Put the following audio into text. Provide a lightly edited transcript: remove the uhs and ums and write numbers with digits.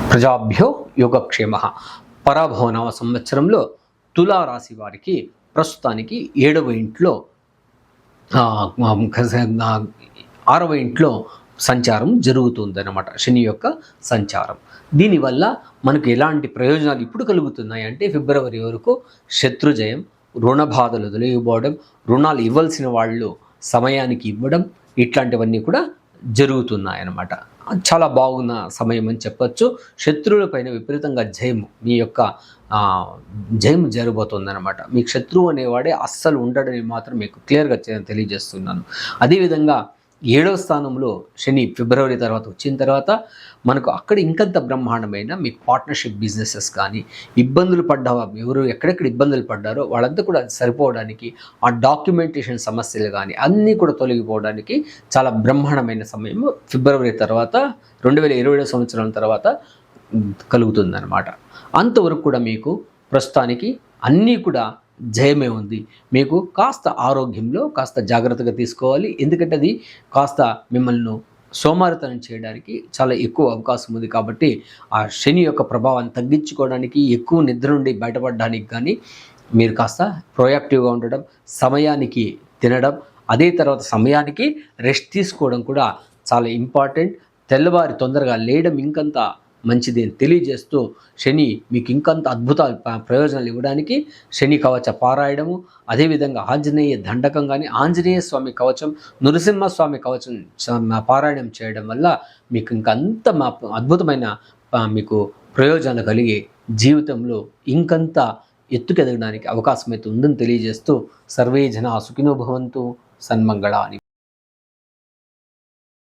ప్రజాభ్యో యోగక్షేమః. పరాభవనామ సంవత్సరంలో తులారాశి వారికి ప్రస్తుతానికి 7వ ఇంట్లో 6వ ఇంట్లో సంచారం జరుగుతుందన్నమాట, శని యొక్క సంచారం. దీనివల్ల మనకు ఎలాంటి ప్రయోజనాలు ఇప్పుడు కలుగుతున్నాయి అంటే, ఫిబ్రవరి వరకు శత్రుజయం, రుణ బాధలు తొలగిపోవడం, రుణాలు ఇవ్వాల్సిన వాళ్ళు సమయానికి ఇవ్వడం, ఇట్లాంటివన్నీ కూడా జరుగుతున్నాయన్నమాట. చాలా బాగున్న సమయం అని చెప్పచ్చు. శత్రువులపైన విపరీతంగా జయం, మీ యొక్క జయం జరగబోతుందన్నమాట. మీకు శత్రువు అనేవాడే అస్సలు ఉండడని మాత్రం మీకు క్లియర్గా తెలియజేస్తున్నాను. అదేవిధంగా 7వ స్థానంలో శని ఫిబ్రవరి తర్వాత వచ్చిన తర్వాత మనకు అక్కడ ఇంకంత బ్రహ్మాండమైన మీకు పార్ట్నర్షిప్ బిజినెసెస్ కానీ, ఇబ్బందులు ఎవరు ఎక్కడెక్కడ ఇబ్బందులు పడ్డారో వాళ్ళంతా కూడా సరిపోవడానికి, ఆ డాక్యుమెంటేషన్ సమస్యలు కానీ అన్నీ కూడా తొలగిపోవడానికి చాలా బ్రహ్మాండమైన సమయం ఫిబ్రవరి తర్వాత 2027 సంవత్సరం తర్వాత కలుగుతుందన్నమాట. అంతవరకు కూడా మీకు ప్రస్తుతానికి అన్నీ కూడా జయమే ఉంది. మీకు కాస్త ఆరోగ్యంలో కాస్త జాగ్రత్తగా తీసుకోవాలి, ఎందుకంటే అది కాస్త మిమ్మల్ని సోమారితనం చేయడానికి చాలా ఎక్కువ అవకాశం ఉంది. కాబట్టి ఆ శని యొక్క ప్రభావాన్ని తగ్గించుకోవడానికి, ఎక్కువ నిద్ర నుండి బయటపడడానికి కానీ మీరు కాస్త ప్రొయాక్టివ్గా ఉండడం, సమయానికి తినడం, అదే తర్వాత సమయానికి రెస్ట్ తీసుకోవడం కూడా చాలా ఇంపార్టెంట్. తెల్లవారి తొందరగా లేయడం ఇంకంత మంచిది అని తెలియజేస్తూ, శని మీకు ఇంకంత అద్భుతాలు ప్రయోజనాలు ఇవ్వడానికి శని కవచ పారాయణము, అదేవిధంగా ఆంజనేయ దండకం కానీ, ఆంజనేయ స్వామి కవచం, నృసింహస్వామి కవచం పారాయణం చేయడం వల్ల మీకు ఇంకంత అద్భుతమైన మీకు ప్రయోజనాలు కలిగి జీవితంలో ఇంకంత ఎత్తుకెదగడానికి అవకాశం అయితే ఉందని తెలియజేస్తూ, సర్వే జనా సుఖినో భవంతు, సన్మంగళాని.